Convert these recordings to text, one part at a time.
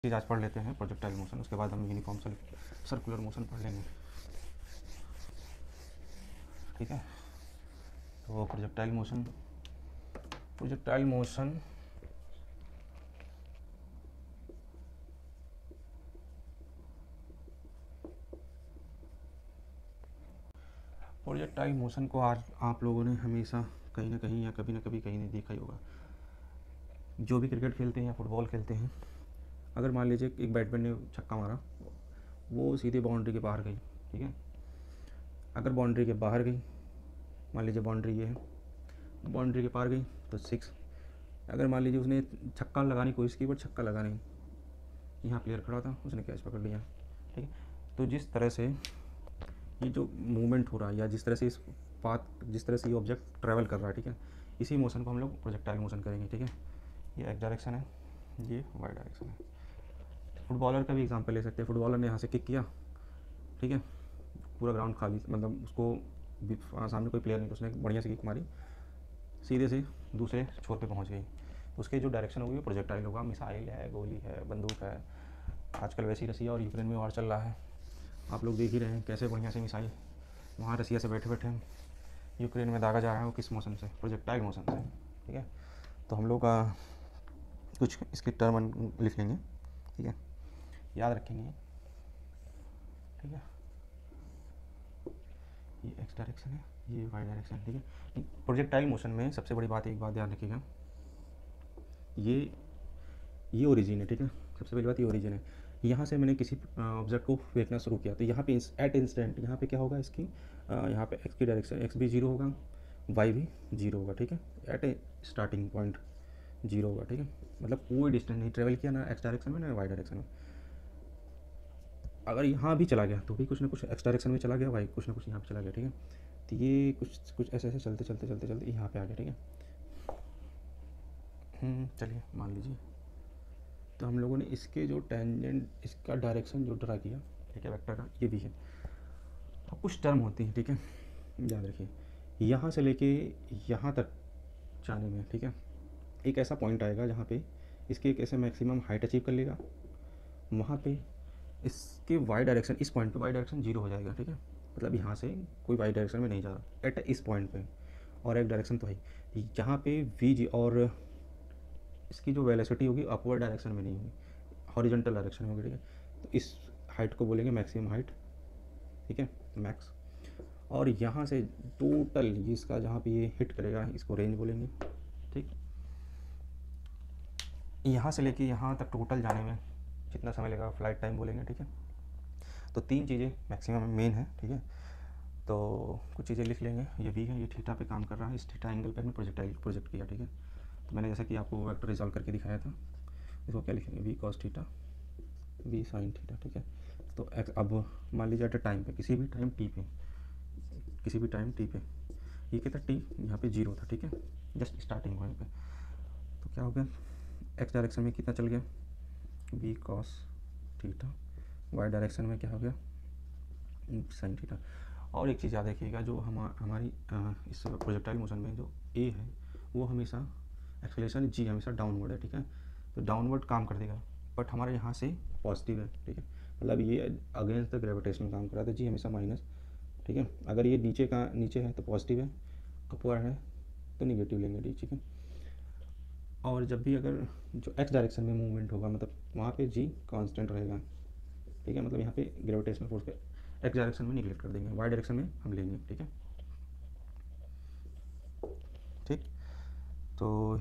चीज़ आज पढ़ लेते हैं प्रोजेक्टाइल मोशन, उसके बाद हम यूनिफॉर्म सर्कुलर मोशन पढ़ लेंगे। ठीक है, तो प्रोजेक्टाइल मोशन प्रोजेक्टाइल मोशन को आज आप लोगों ने हमेशा कहीं ना कहीं या कभी ना कभी कहीं नहीं देखा ही होगा। जो भी क्रिकेट खेलते हैं या फुटबॉल खेलते हैं, अगर मान लीजिए एक बैट्समैन ने छक्का मारा, वो सीधे बाउंड्री के बाहर गई। ठीक है, अगर बाउंड्री के बाहर गई, मान लीजिए बाउंड्री ये है, बाउंड्री के पार गई तो 6। अगर मान लीजिए उसने छक्का लगाने की कोशिश की बट छक्का लगा नहीं, यहाँ प्लेयर खड़ा था, उसने कैच पकड़ लिया। ठीक है, तो जिस तरह से ये जो मूवमेंट हो रहा है या जिस तरह से इस जिस तरह से ये ऑब्जेक्ट ट्रैवल कर रहा है, ठीक है, इसी मोशन को हम लोग प्रोजेक्टाइल मोशन करेंगे। ठीक है, ये एक्स डायरेक्शन है, ये वाई डायरेक्शन है। फुटबॉलर का भी एग्जांपल ले सकते हैं। फुटबॉलर ने यहाँ से किक किया, ठीक है, पूरा ग्राउंड खाली, मतलब उसको सामने कोई प्लेयर नहीं, तो उसने बढ़िया से किक मारी, सीधे से दूसरे छोर पे पहुँच गई। उसके जो डायरेक्शन होगी वो प्रोजेक्टाइल होगा। मिसाइल है, गोली है, बंदूक है। आजकल वैसे ही रसिया और यूक्रेन में वार चल रहा है, आप लोग देख ही रहे हैं कैसे बढ़िया से मिसाइल वहाँ रसिया से बैठे बैठे यूक्रेन में दागा जा रहा है। वो किस मोशन से? प्रोजेक्टाइल मोशन से। ठीक है, तो हम लोग कुछ इसके टर्म लिख लेंगे, ठीक है, याद रखेंगे। ठीक है, ये एक्स डायरेक्शन है, ये वाई डायरेक्शन। ठीक है, प्रोजेक्टाइल मोशन में सबसे बड़ी बात, एक बात ध्यान रखिएगा, ये ओरिजिन है। ठीक है, सबसे पहली बात ये ओरिजिन है। यहाँ से मैंने किसी ऑब्जेक्ट को फेंकना शुरू किया, तो यहाँ पे एट इंस्टेंट यहाँ पे क्या होगा, इसकी यहाँ पे एक्स की डायरेक्शन, एक्स भी जीरो होगा, वाई भी जीरो होगा। ठीक है, एट ए स्टार्टिंग पॉइंट जीरो होगा। ठीक है, मतलब कोई डिस्टेंस नहीं ट्रेवल किया, ना एक्स डायरेक्शन में ना वाई डायरेक्शन में। अगर यहाँ भी चला गया तो भी कुछ ना कुछ एक्स डायरेक्शन में चला गया, वाई कुछ ना कुछ यहाँ पे चला गया। ठीक है, तो ये कुछ कुछ ऐसे ऐसे चलते चलते चलते चलते यहाँ पे आ गया। ठीक है, चलिए मान लीजिए, तो हम लोगों ने इसके जो टेंजेंट, इसका डायरेक्शन जो ड्रा किया, ठीक है, वेक्टर का, ये भी है। अब कुछ टर्म होती हैं, ठीक है, याद रखिए, यहाँ से लेके यहाँ तक जाने में, ठीक है, एक ऐसा पॉइंट आएगा जहाँ पे इसकी एक ऐसे मैक्सिमम हाइट अचीव कर लेगा। वहाँ पे इसके वाई डायरेक्शन, इस पॉइंट पे वाई डायरेक्शन जीरो हो जाएगा। ठीक है, मतलब यहाँ से कोई वाई डायरेक्शन में नहीं जा रहा एट इस पॉइंट पे, और एक डायरेक्शन तो है यहाँ पे वी जी, और इसकी जो वेलोसिटी होगी अपवर्ड डायरेक्शन में नहीं होगी, हॉरिजॉन्टल डायरेक्शन में होगी। ठीक है, तो इस हाइट को बोलेंगे मैक्सिमम हाइट। ठीक है, मैक्स। और यहाँ से टोटल इसका जहाँ पे ये हिट करेगा, इसको रेंज बोलेंगे। ठीक, यहाँ से लेके यहाँ तक टोटल जाने में जितना समय लगेगा फ्लाइट टाइम बोलेंगे। ठीक है, तो 3 चीज़ें मैक्सिमम मेन है। ठीक है, तो कुछ चीज़ें लिख लेंगे। ये भी है, ये थीटा पे काम कर रहा है, इस थीटा एंगल पे हमने प्रोजेक्ट किया। ठीक है, तो मैंने जैसा कि आपको वेक्टर रिजॉल्व करके दिखाया था, इसको क्या लिखेंगे, V cos theta, V sine theta. ठीक है, तो एक्स, अब मान लीजिए एट अ टाइम पे, किसी भी टाइम टी पे, ये क्या था, टी यहाँ पे जीरो था। ठीक है, जस्ट स्टार्टिंग पॉइंट पे, तो क्या हो गया, एक्स डायरेक्शन में कितना चल गया, V cos theta, Y direction में क्या हो गया, साइन थीटा। और एक चीज़ याद रखिएगा, जो हमारी इस प्रोजेक्टाइल मोशन में जो ए है वो हमेशा एक्सेलरेशन, जी हमेशा डाउनवर्ड है। ठीक है, तो डाउनवर्ड काम कर देगा, बट हमारे यहाँ से पॉजिटिव है। ठीक है, मतलब ये अगेंस्ट द ग्रेविटेशन काम कर रहा था, जी हमेशा माइनस। ठीक है, अगर ये नीचे है तो पॉजिटिव है, अपवर्ड है तो निगेटिव लेंगे डी। ठीक है, और जब भी अगर जो एक्स डायरेक्शन में मूवमेंट होगा, मतलब वहाँ पे जी कांस्टेंट रहेगा। ठीक है, मतलब यहाँ पे ग्रेविटेशनल फोर्स पे एक्स डायरेक्शन में निगलेक्ट कर देंगे, वाई डायरेक्शन में हम लेंगे। ठीक है, ठीक, तो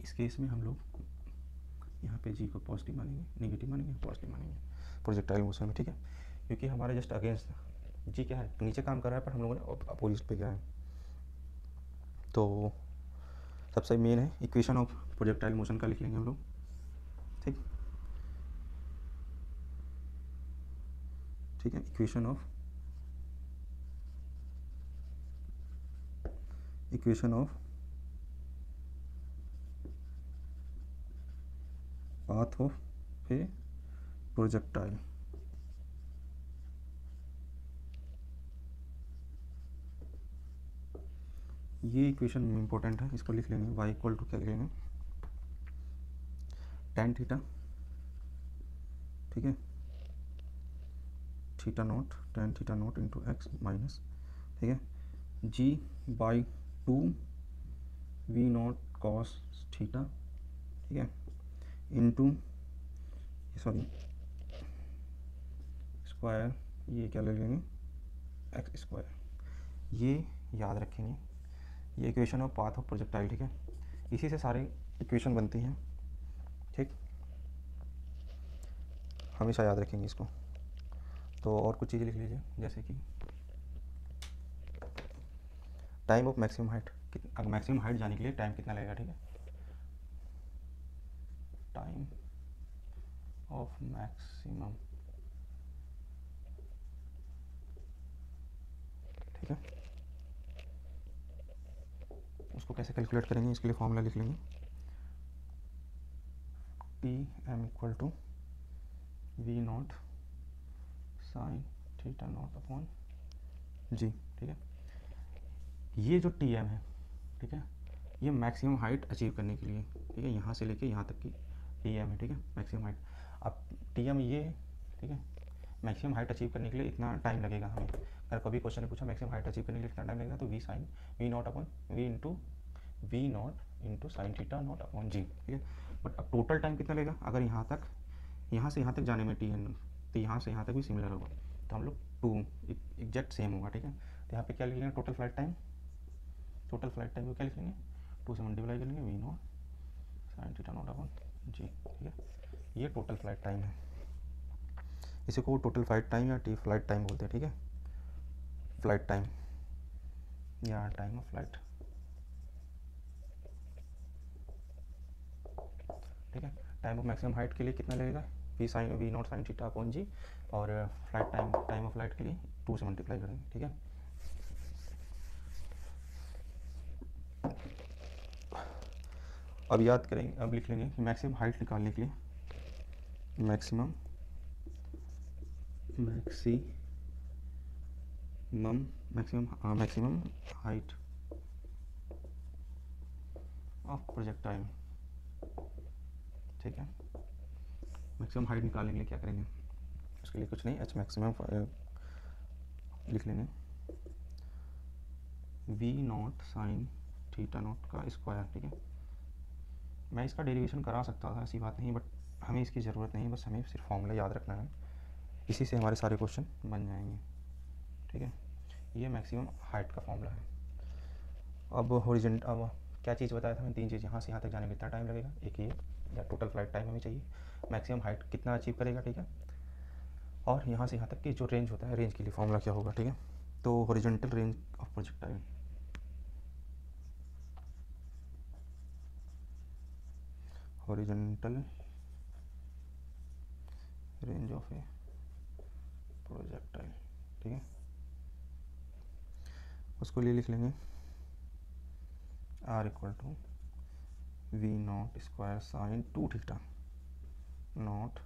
इस केस में हम लोग यहाँ पे जी को पॉजिटिव मानेंगे, नेगेटिव मानेंगे, पॉजिटिव मानेंगे प्रोजेक्टाइल मोशन में। ठीक है, क्योंकि हमारे जस्ट अगेंस्ट जी क्या है, नीचे काम कर रहा है, पर हम लोगों ने अपोजिट पे गया है। तो सबसे मेन है इक्वेशन ऑफ प्रोजेक्टाइल मोशन का लिख लेंगे हम लोग। ठीक, ठीक है, equation of path of a projectile. ये इक्वेशन इंपॉर्टेंट है, इसको लिख लेंगे। y इक्वल टू क्या लिख लेंगे, tan थीटा, ठीक है, theta naught, tan theta naught into x minus, ठीक है, g by 2 v not cos theta, ठीक है, इंटू सॉरी स्क्वायर, ये क्या ले लेंगे, एक्स स्क्वायर। ये याद रखेंगे, ये equation of path of projectile, ठीक है, इसी से सारे इक्वेशन बनती हैं, ठीक, हमेशा याद रखेंगे इसको। तो और कुछ चीज़ें लिख लीजिए, जैसे कि time of maximum height, maximum height जाने के लिए टाइम कितना लगेगा, ठीक है, टाइम ऑफ मैक्सिमम, ठीक है, उसको कैसे कैलकुलेट करेंगे, इसके लिए फॉर्मूला लिख लेंगे, T M equal to V naught sine theta naught upon g, ठीक है। ये जो टी एम है, ठीक है, ये मैक्सिमम हाइट अचीव करने के लिए, ठीक है, यहाँ से लेके यहाँ तक की टी एम है, ठीक है, मैक्सिमम हाइट। अब टी एम ये, ठीक है, मैक्सिमम हाइट अचीव करने के लिए इतना टाइम लगेगा हमें। अगर कभी क्वेश्चन ने पूछा मैक्सिमम हाइट अचीव करने के लिए इतना टाइम लगेगा, तो V sine V naught upon V naught into sine theta naught upon g, ठीक है। बट अब टोटल टाइम कितना लगेगा, अगर यहाँ से यहाँ तक जाने में टी एन, तो यहाँ से यहाँ तक भी सिमिलर होगा, तो हम लोग 2 एग्जैक्ट सेम होगा, ठीक है। तो यहाँ पे क्या लिख लेंगे, total flight time, total flight time को क्या लिख लेंगे, 2 से मल्टीप्लाई कर लेंगे, V naught sine theta naught upon g, ठीक है। ये टोटल फ्लाइट टाइम है, इसी को टोटल फ्लाइट टाइम या टी फ्लाइट टाइम बोलते हैं, ठीक है, फ्लाइट टाइम या टाइम ऑफ फ्लाइट, ठीक है। टाइम ऑफ मैक्सिमम हाइट के लिए कितना लगेगा, V naught sine theta upon g, और फ्लाइट टाइम ऑफ फ्लाइट के लिए 2 से मल्टीप्लाई करेंगे, ठीक है। अब याद करेंगे, अब लिख लेंगे कि मैक्सिमम हाइट निकालने के लिए मैक्सिमम हाइट ऑफ प्रोजेक्टाइल, ठीक है। मैक्सिमम हाइट निकालने के लिए क्या करेंगे, उसके लिए कुछ नहीं, एच मैक्सिमम लिख लेंगे, V naught sine theta naught का स्क्वायर, ठीक है। मैं इसका डेरिवेशन करा सकता था, ऐसी बात नहीं, बट हमें इसकी ज़रूरत नहीं, बस हमें सिर्फ फॉर्मूला याद रखना है, इसी से हमारे सारे क्वेश्चन बन जाएंगे, ठीक है। ये मैक्सिमम हाइट का फॉर्मूला है। अब हॉरिजॉन्टल, अब क्या चीज़ बताया था मैंने, 3 चीज़, यहाँ से यहाँ तक जाने में कितना टाइम लगेगा, एक ये, या टोटल फ्लाइट टाइम हमें चाहिए, मैक्सिमम हाइट कितना अचीव करेगा, ठीक है, और यहाँ से यहाँ तक की जो रेंज होता है, रेंज के लिए फॉर्मूला क्या होगा, ठीक है। तो horizontal range of projectile, horizontal range of a projectile, ठीक है, उसको लिए लिख लेंगे R equal to V naught square sine 2 theta naught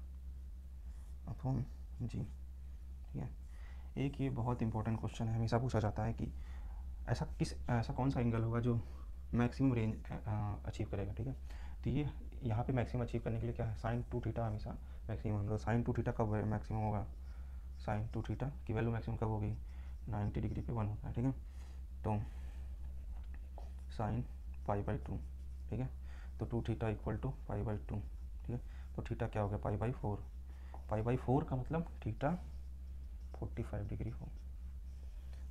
upon g, ठीक है। एक ये बहुत इंपॉर्टेंट क्वेश्चन है, हमेशा पूछा जाता है कि ऐसा कौन सा एंगल होगा जो मैक्सिमम रेंज अचीव करेगा, ठीक है। तो ये यहाँ पे मैक्सिमम अचीव करने के लिए क्या है, साइन 2 थीटा हमेशा मैक्सिमम होगा। साइन 2 थीटा कब मैक्सिमम होगा, साइन 2 थीटा की वैल्यू मैक्सिमम कब होगी, 90 डिग्री पे 1 होता है, ठीक है। तो साइन π/2, ठीक है, तो 2 थीटा इक्वल टू π/2, ठीक है। तो थीटा क्या हो गया, π/4, π/4 का मतलब थीटा 45 डिग्री हो।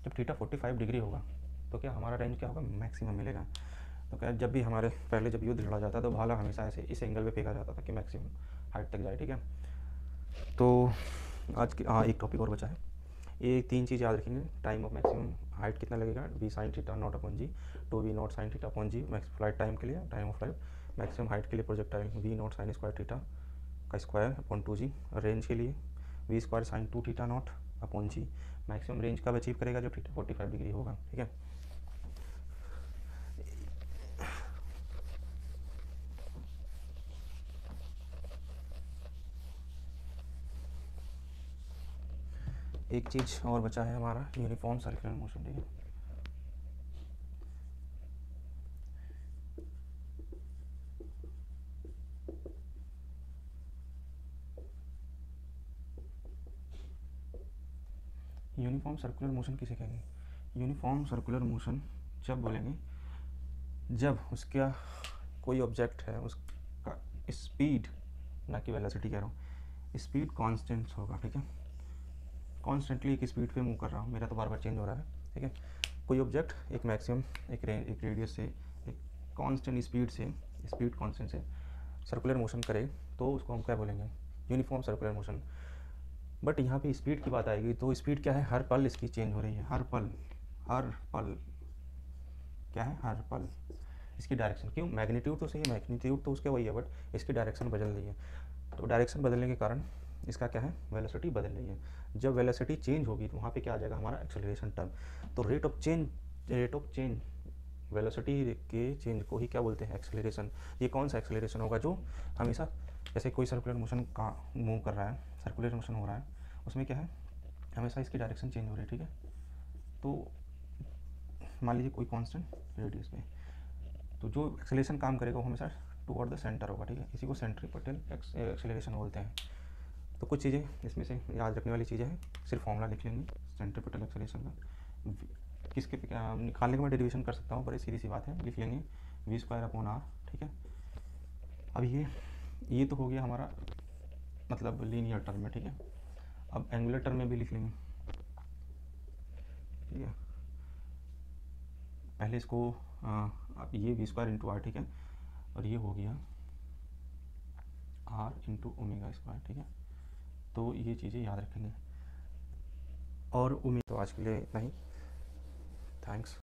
जब थीटा 45 डिग्री होगा तो क्या हमारा रेंज क्या होगा, मैक्सिमम मिलेगा। तो क्या, जब भी हमारे पहले जब युद्ध लड़ा जाता तो भाला हमेशा ऐसे इस एंगल पे फेंका जाता था कि मैक्सिमम हाइट तक जाए, ठीक है। तो आज की एक टॉपिक और बचा है, ये 3 चीज़ याद रखेंगे, टाइम ऑफ मैक्सिमम हाइट कितना लगेगा, V sine theta naught upon g, तो V naught sine theta upon g flight time के लिए, time of flight, maximum height के लिए projectile V naught sine square theta का स्क्वायर अपॉन 2g, रेंज के लिए V square sine 2 theta naught upon g, maximum range कब achieve करेगा, जब थीटा 45 डिग्री होगा, ठीक है। एक चीज़ और बचा है हमारा, यूनिफॉर्म सर्कुलर मोशन, ठीक है। यूनिफॉर्म सर्कुलर मोशन किसे कहेंगे? यूनिफॉर्म सर्कुलर मोशन जब बोलेंगे जब उसका कोई ऑब्जेक्ट है उसका स्पीड, ना कि वेलोसिटी कह रहा हूँ, स्पीड कांस्टेंट होगा, ठीक है, कॉन्स्टेंटली एक स्पीड पे मूव कर रहा हूँ, मेरा तो बार बार चेंज हो रहा है, ठीक है। कोई ऑब्जेक्ट एक मैक्सिमम एक रेडियस से एक कांस्टेंट स्पीड से, स्पीड कांस्टेंट से सर्कुलर मोशन करे तो उसको हम क्या बोलेंगे? Uniform circular motion. बट यहाँ पे स्पीड की बात आएगी तो स्पीड क्या है? हर पल इसकी चेंज हो रही है, हर पल क्या है? हर पल इसकी डायरेक्शन। क्यों? मैग्नीट्यूड तो सही है, मैग्नीट्यूड तो उसके वही है, बट इसकी डायरेक्शन बदल रही है। तो डायरेक्शन बदलने के कारण इसका क्या है? वेलोसिटी बदल रही है। जब वेलोसिटी चेंज होगी तो वहाँ पे क्या आ जाएगा? हमारा एक्सेलरेशन टर्म। तो रेट ऑफ चेंज वेलोसिटी के चेंज को ही क्या बोलते हैं? एक्सेलरेशन। ये कौन सा एक्सेलरेशन होगा? जो हमेशा जैसे कोई सर्कुलर मोशन का मूव कर रहा है, सर्कुलर मोशन हो रहा है, उसमें क्या है? हमेशा इसकी डायरेक्शन चेंज हो रही है, ठीक है। तो मान लीजिए कोई कांस्टेंट रेडियस में, तो जो एक्सेलरेशन काम करेगा वो हमेशा टुवर्ड द सेंटर होगा, ठीक है। इसी को सेंट्रीपिटल एक्सेलरेशन बोलते हैं। तो कुछ चीज़ें इसमें से याद रखने वाली चीज़ें हैं, सिर्फ फॉर्मूला लिख लेंगे सेंट्रीपिटल एक्सेलरेशन का। किसके निकालने के मैं डेरिवेशन कर सकता हूँ, बड़ी सीधी सी बात है, लिख लेंगे v²/r, ठीक है। अब ये तो हो गया हमारा मतलब लीनियर टर्म में, ठीक है। अब एंगुलर टर्म में भी लिख लेंगे, ठीक है। पहले इसको अब ये v²/r, ठीक है, और ये हो गया r/ω², ठीक है। तो ये चीज़ें याद रखेंगे। और उम्मीद तो आज के लिए इतना ही। थैंक्स।